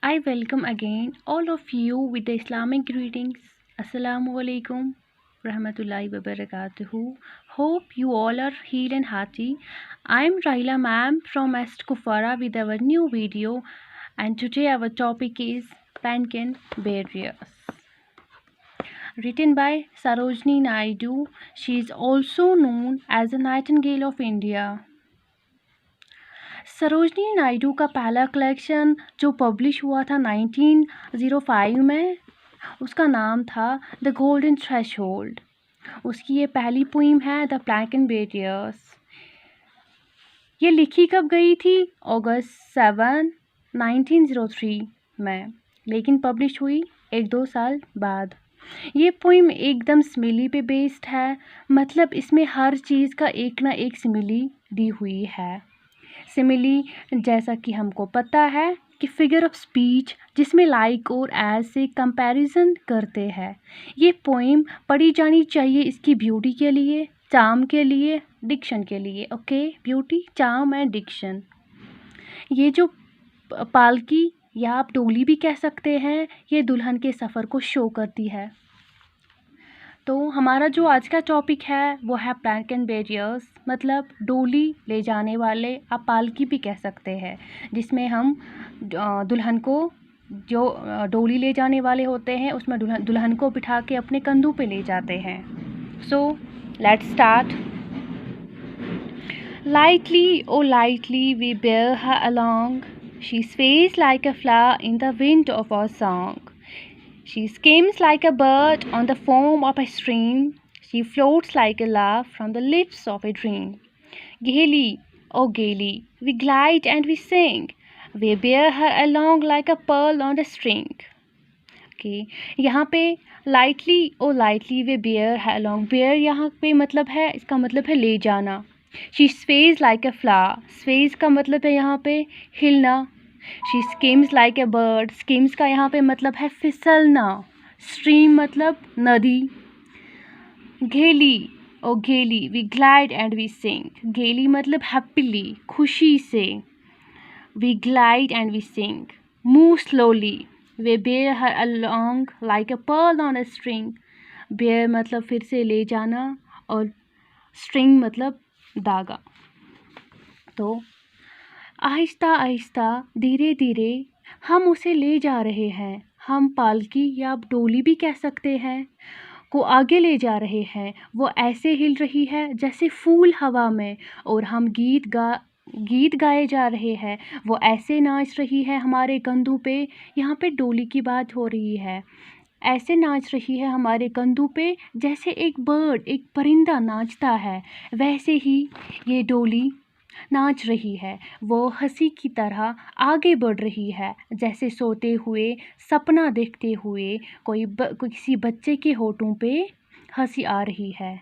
I welcome again all of you with the Islamic greetings. Assalamu alaikum rahmatullahi wa barakatuhu. Hope you all are healed and hearty. I'm Raila ma'am from Est Kufara with our new video, and today our topic is Planck barriers. Written by Sarojini Naidu. She is also known as the Nightingale of India. Sarojini Naidu का पहला collection जो publish हुआ था 1905 में, उसका नाम था the golden threshold. उसकी ये पहली पोइम है द प्लैंक बैरियर्स। ये लिखी कब गई थी? अगस्त 7, 1903 में, लेकिन पब्लिश हुई 1-2 साल बाद। ये पोइम एकदम सिमिली पे बेस्ड है, मतलब इसमें हर चीज़ का एक ना एक सिमिली दी हुई है। सिमिली जैसा कि हमको पता है कि फिगर ऑफ स्पीच जिसमें लाइक और एज से कंपैरिजन करते हैं। ये पोइम पढ़ी जानी चाहिए इसकी ब्यूटी के लिए, चार्म के लिए, डिक्शन के लिए। Okay, beauty, charm and diction. ये जो पालकी या आप डोली भी कह सकते हैं, ये दुल्हन के सफ़र को शो करती है। तो हमारा जो आज का टॉपिक है वो है प्लैंक बैरियर्स, मतलब डोली ले जाने वाले, आप पालकी भी कह सकते हैं, जिसमें हम दुल्हन को, जो डोली ले जाने वाले होते हैं उसमें दुल्हन को बिठा के अपने कंधों पे ले जाते हैं। So let's start. Lightly O lightly we bear her along, she sways like a flower in the wind of our song. She skims like a bird on the foam of a stream. She floats like a laugh from the lips of a dream. Gaily, oh gaily, we glide and we sing. We bear her along like a pearl on a string. Okay, यहाँ पे lightly, oh lightly we bear her along. Bear यहाँ पे मतलब है, इसका मतलब है ले जाना। She sways like a flower. Sways का मतलब है यहाँ पे हिलना। She skims like a bird. Skims का यहाँ पे मतलब है फिसलना। स्ट्रीम मतलब नदी। Gaily, oh gaily, we glide and we sing. Gaily मतलब हैप्पीली, खुशी से। We glide and we sing. Move slowly, we bear her along like a pearl on a string. Bear मतलब फिर से ले जाना, और स्ट्रिंग मतलब धागा। तो आहिस्ता आहिस्ता, धीरे धीरे हम उसे ले जा रहे हैं। हम पालकी या आप डोली भी कह सकते हैं, को आगे ले जा रहे हैं। वो ऐसे हिल रही है जैसे फूल हवा में, और हम गीत गाए जा रहे हैं। वो ऐसे नाच रही है हमारे कंधों पे। यहाँ पे डोली की बात हो रही है। ऐसे नाच रही है हमारे कंधों पे जैसे एक बर्ड, एक परिंदा नाचता है, वैसे ही ये डोली नाच रही है। वो हंसी की तरह आगे बढ़ रही है, जैसे सोते हुए, सपना देखते हुए किसी बच्चे के होठों पे हंसी आ रही है,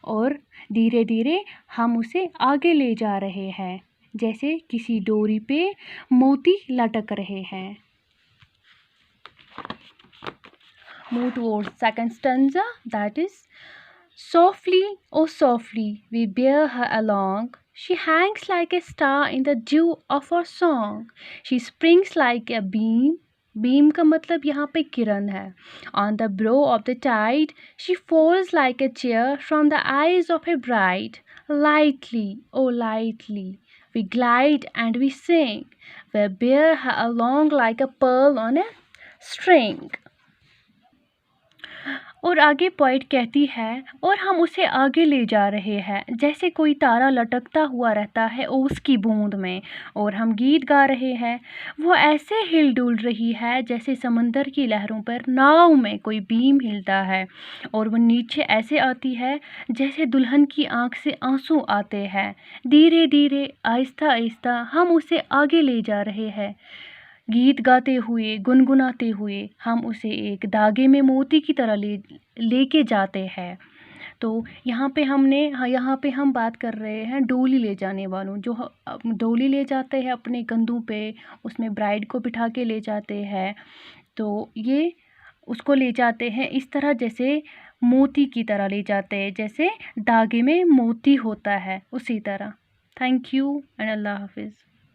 और धीरे धीरे हम उसे आगे ले जा रहे हैं, जैसे किसी डोरी पे मोती लटक रहे हैं। Move towards second stanza, that is, softly, oh softly, we bear her along. She hangs like a star in the dew of our song. She springs like a beam. Beam का मतलब यहाँ पे किरण है। On the brow of the tide, she falls like a tear from the eyes of a bride. Lightly, oh lightly, we glide and we sing. We bear her along like a pearl on a string. और आगे poet कहती है, और हम उसे आगे ले जा रहे हैं जैसे कोई तारा लटकता हुआ रहता है ओस की बूंद में, और हम गीत गा रहे हैं। वो ऐसे हिल डुल रही है जैसे समंदर की लहरों पर नाव में कोई बीम हिलता है, और वो नीचे ऐसे आती है जैसे दुल्हन की आंख से आंसू आते हैं। धीरे धीरे, आहिस्ता आहिस्ता हम उसे आगे ले जा रहे हैं। गीत गाते हुए, गुनगुनाते हुए हम उसे एक धागे में मोती की तरह लेके जाते हैं। तो यहाँ पे हम बात कर रहे हैं डोली ले जाने वालों, जो डोली ले जाते हैं अपने कंधों पे, उसमें ब्राइड को बिठा के ले जाते हैं। तो ये उसको ले जाते हैं इस तरह जैसे मोती की तरह ले जाते हैं, जैसे धागे में मोती होता है, उसी तरह। थैंक यू एंड अल्लाह हाफिज़।